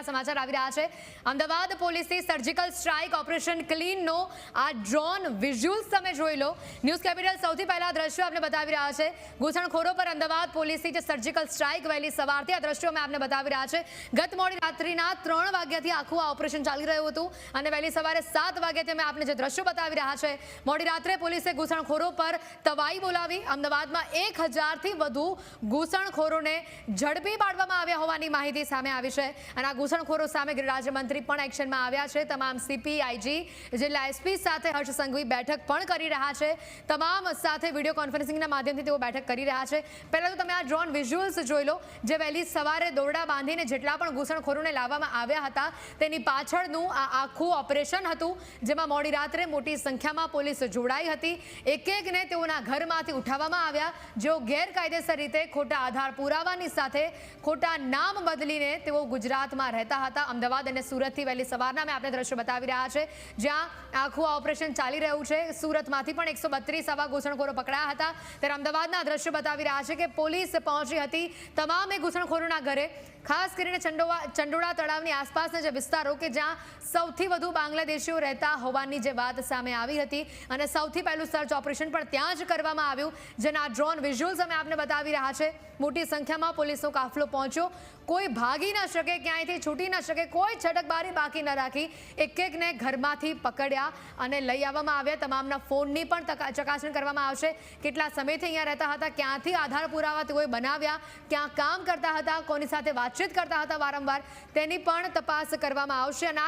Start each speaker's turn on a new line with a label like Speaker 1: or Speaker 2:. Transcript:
Speaker 1: મહત્વના સમાચાર આવી રહ્યા છે। અમદાવાદ પોલીસની સર્જિકલ સ્ટ્રાઇક ઓપરેશન ક્લીનનો આ ડ્રોન વિઝ્યુઅલ્સ તમે જોઈ લો। ન્યૂઝ કેપિટલ સૌથી પહેલા દ્રશ્યો આપને બતાવી રહ્યા છે। ઘૂસણખોરો પર અમદાવાદ પોલીસની જે સર્જિકલ સ્ટ્રાઇક વહેલી સવારથી આ દ્રશ્યો અમે આપને બતાવી રહ્યા છે। ગત મોડી રાત્રિના 3 વાગ્યાથી આખું આ ઓપરેશન ચાલી રહ્યું હતું અને વહેલી સવારે 7 વાગ્યાથી અમે આપને જે દ્રશ્યો બતાવી રહ્યા છે। મોડી રાત્રે પોલીસે ઘૂસણખોરો પર તવાઈ બોલાવી અમદાવાદમાં 1000થી વધુ ઘૂસણખોરોને ઝડપી પાડવામાં આવ્યા હોવાની માહિતી સામે આવી છે અને આ ઘૂસણખોરો સામે ગૃહ રાજ્યમંત્રી પણ એક્શનમાં આવ્યા છે। તમામ સીપી આઈજી જિલ્લા એસપી સાથે હર્ષ સંઘવી બેઠક પણ કરી રહ્યા છે। તમામ સાથે વિડીયો કોન્ફરન્સિંગના માધ્યમથી તેઓ બેઠક કરી રહ્યા છે। પહેલા તો તમે આ ડ્રોન વિઝ્યુઅલ્સ જોઈ લો જે વહેલી સવારે દોરડા બાંધીને જેટલા પણ ઘૂસણખોરોને લાવવામાં આવ્યા હતા તેની પાછળનું આ આખું ઓપરેશન હતું જેમાં મોડી રાત્રે મોટી સંખ્યામાં પોલીસ જોડાઈ હતી। એક એકને તેઓના ઘરમાંથી ઉઠાવવામાં આવ્યા જેઓ ગેરકાયદેસર રીતે ખોટા આધાર પુરાવાની સાથે ખોટા નામ બદલીને તેઓ ગુજરાતમાં રહેતા હતા। અમદાવાદ અને સુરતથી વહેલી સવારના મેં આપને દ્રશ્ય બતાવી રહ્યા છે જ્યાં આખું ઓપરેશન ચાલી રહ્યું છે। સુરતમાંથી પણ 132 આવા ઘૂસણખોરો પકડાયા હતા ત્યારે અમદાવાદના દ્રશ્ય બતાવી રહ્યા છે કે પોલીસ પહોંચી હતી તમામે ઘૂસણખોરોના ઘરે। ખાસ કરીને ચંડોળા તળાવની આસપાસના જે વિસ્તારો કે જ્યાં સૌથી વધુ બાંગ્લાદેશીઓ રહેતા હોવાની જે વાત સામે આવી હતી અને સૌથી પહેલું સર્ચ ઓપરેશન પણ ત્યાં જ કરવામાં આવ્યું જેના ડ્રોન વિઝ્યુઅલ્સ અમે આપને બતાવી રહ્યા છે। મોટી સંખ્યામાં પોલીસનો કાફલો પહોંચ્યો, કોઈ ભાગી ન શકે, ક્યાંયથી છૂટી ન શકે, કોઈ છટકબારી બાકી ન રાખી એક એકને ઘરમાંથી પકડ્યા અને લઈ આવવામાં આવ્યા। તમામના ફોનની પણ ચકાસણી કરવામાં આવશે। કેટલા સમયથી અહીંયા રહેતા હતા, ક્યાંથી આધાર પુરાવા તેઓએ બનાવ્યા, ક્યાં કામ કરતા હતા, કોની સાથે વાતચીત કરતા હતા વારંવાર તેની પણ તપાસ કરવામાં આવશે અને